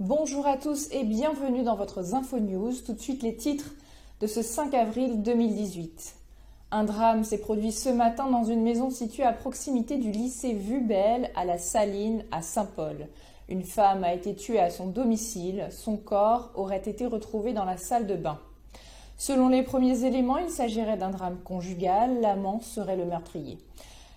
Bonjour à tous et bienvenue dans votre Info News. Tout de suite les titres de ce 5 avril 2018. Un drame s'est produit ce matin dans une maison située à proximité du lycée Vubel à la Saline à Saint-Paul. Une femme a été tuée à son domicile. Son corps aurait été retrouvé dans la salle de bain. Selon les premiers éléments, il s'agirait d'un drame conjugal. L'amant serait le meurtrier.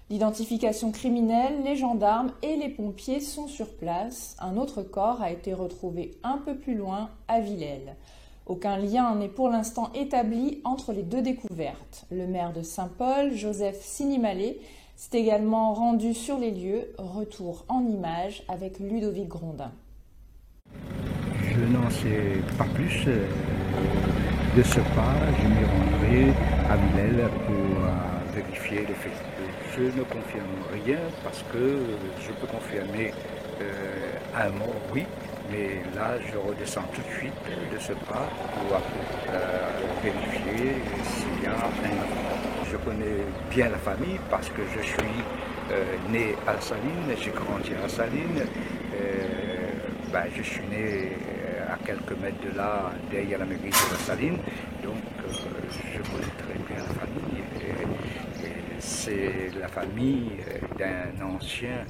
L'identification criminelle, les gendarmes et les pompiers sont sur place. Un autre corps a été retrouvé un peu plus loin, à Villèle. Aucun lien n'est pour l'instant établi entre les deux découvertes. Le maire de Saint-Paul, Joseph Sinimalé, s'est également rendu sur les lieux. Retour en images avec Ludovic Grondin. Je n'en sais pas plus. De ce pas, je m'y rendrai à Villèle pour vérifier les faits. Je ne confirme rien parce que je peux confirmer un mot, oui, mais là je redescends tout de suite de ce pas pour vérifier s'il y a un enfant. Je connais bien la famille parce que je suis né à la Saline, j'ai grandi à la Saline, je suis né à quelques mètres de là, derrière la mairie de la Saline, donc je connais très bien la famille. C'est la famille d'un ancien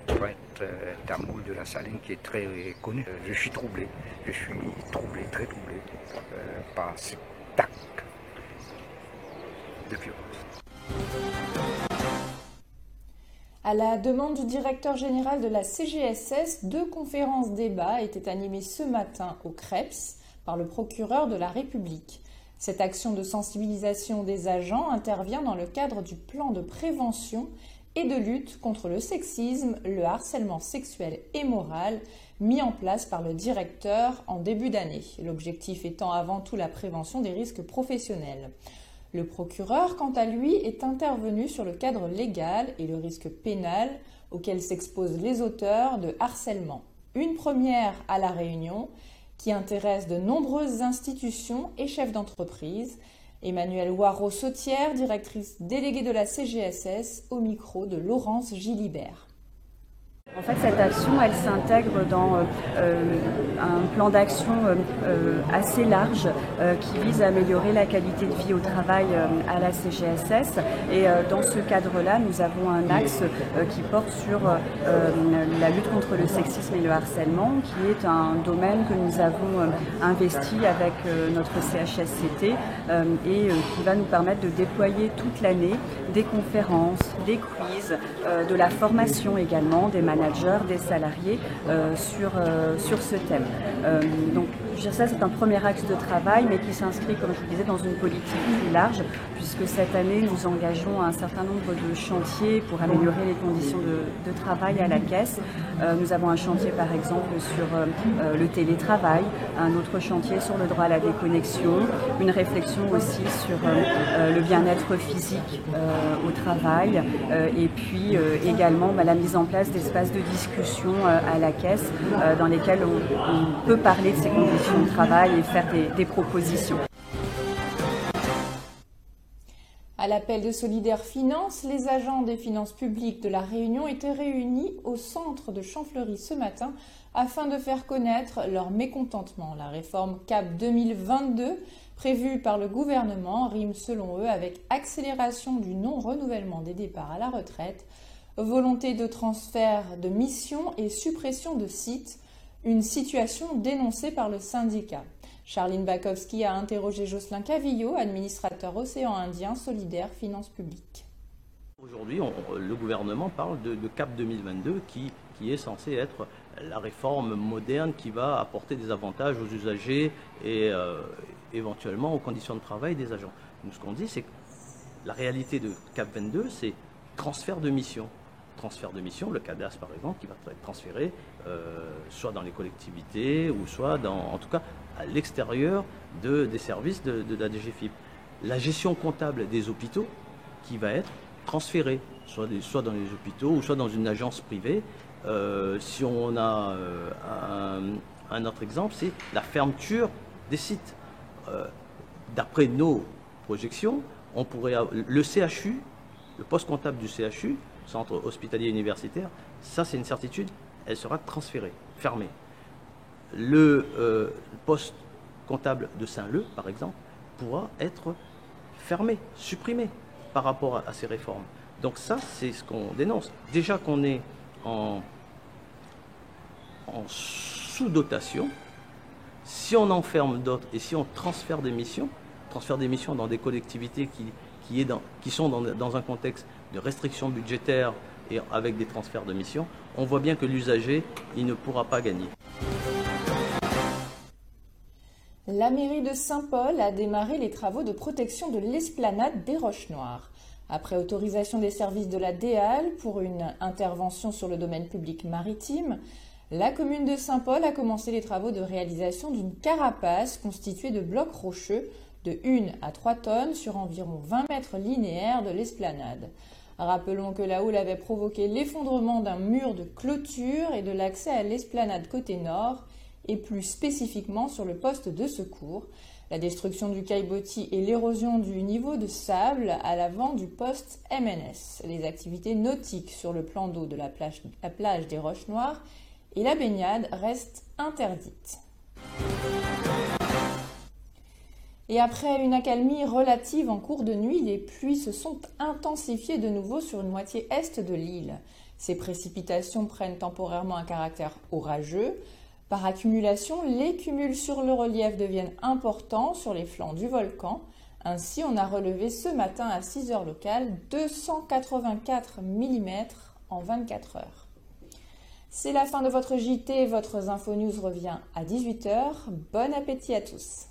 prêtre tamoul de la Saline qui est très connu. Je suis troublé, très troublé par cet acte de violence. À la demande du directeur général de la CGSS, 2 conférences-débats étaient animées ce matin au CREPS par le procureur de la République. Cette action de sensibilisation des agents intervient dans le cadre du plan de prévention et de lutte contre le sexisme, le harcèlement sexuel et moral mis en place par le directeur en début d'année. L'objectif étant avant tout la prévention des risques professionnels. Le procureur, quant à lui, est intervenu sur le cadre légal et le risque pénal auquel s'exposent les auteurs de harcèlement. Une première à La Réunion qui intéresse de nombreuses institutions et chefs d'entreprise. Emmanuelle Waro-Sautière, directrice déléguée de la CGSS, au micro de Laurence Gilibert. En fait, cette action, elle s'intègre dans un plan d'action assez large qui vise à améliorer la qualité de vie au travail à la CGSS. Et dans ce cadre-là, nous avons un axe qui porte sur la lutte contre le sexisme et le harcèlement, qui est un domaine que nous avons investi avec notre CHSCT et qui va nous permettre de déployer toute l'année des conférences, des quiz, de la formation également, des managers, des salariés sur ce thème. Donc, ça, c'est un premier axe de travail, mais qui s'inscrit, comme je vous disais, dans une politique plus large, puisque cette année, nous engageons un certain nombre de chantiers pour améliorer les conditions de travail à la caisse. Nous avons un chantier, par exemple, sur le télétravail, un autre chantier sur le droit à la déconnexion, une réflexion aussi sur le bien-être physique au travail, et puis également la mise en place d'espaces de discussion à la caisse dans lesquels on peut parler de ces conditions de travail et faire des propositions. À l'appel de Solidaire Finance, les agents des finances publiques de La Réunion étaient réunis au centre de Champfleury ce matin afin de faire connaître leur mécontentement. La réforme CAP 2022 prévue par le gouvernement rime selon eux avec accélération du non-renouvellement des départs à la retraite, volonté de transfert de missions et suppression de sites, une situation dénoncée par le syndicat. Charline Bakowski a interrogé Jocelyn Cavillo, administrateur Océan Indien Solidaire Finances Publiques. Aujourd'hui, le gouvernement parle de CAP 2022 qui est censé être la réforme moderne qui va apporter des avantages aux usagers et éventuellement aux conditions de travail des agents. Donc, ce qu'on dit, c'est que la réalité de CAP 22, c'est transfert de mission. Transfert de mission, le cadastre par exemple, qui va être transféré soit dans les collectivités ou soit en tout cas à l'extérieur des services de la DGFiP. La gestion comptable des hôpitaux qui va être transférée, soit dans les hôpitaux ou soit dans une agence privée. Si on a un autre exemple, c'est la fermeture des sites. D'après nos projections, on pourrait le CHU, le poste comptable du CHU, centre hospitalier universitaire, ça c'est une certitude, elle sera transférée, fermée. Le poste comptable de Saint-Leu, par exemple, pourra être fermé, supprimé par rapport à ces réformes. Donc ça, c'est ce qu'on dénonce. Déjà qu'on est en sous-dotation, si on enferme d'autres et si on transfère des missions dans des collectivités qui sont dans un contexte de restriction budgétaire et avec des transferts de missions, on voit bien que l'usager, il ne pourra pas gagner. La mairie de Saint-Paul a démarré les travaux de protection de l'esplanade des Roches Noires. Après autorisation des services de la DEAL pour une intervention sur le domaine public maritime, la commune de Saint-Paul a commencé les travaux de réalisation d'une carapace constituée de blocs rocheux de 1 à 3 tonnes sur environ 20 mètres linéaires de l'esplanade. Rappelons que la houle avait provoqué l'effondrement d'un mur de clôture et de l'accès à l'esplanade côté nord, et plus spécifiquement sur le poste de secours, la destruction du caillebotis et l'érosion du niveau de sable à l'avant du poste MNS, les activités nautiques sur le plan d'eau de la plage des Roches Noires et la baignade restent interdites. Et après une accalmie relative en cours de nuit, les pluies se sont intensifiées de nouveau sur une moitié est de l'île. Ces précipitations prennent temporairement un caractère orageux. Par accumulation, les cumuls sur le relief deviennent importants sur les flancs du volcan. Ainsi, on a relevé ce matin à 6 heures locales 284 mm en 24 heures. C'est la fin de votre JT, votre Info News revient à 18 h. Bon appétit à tous.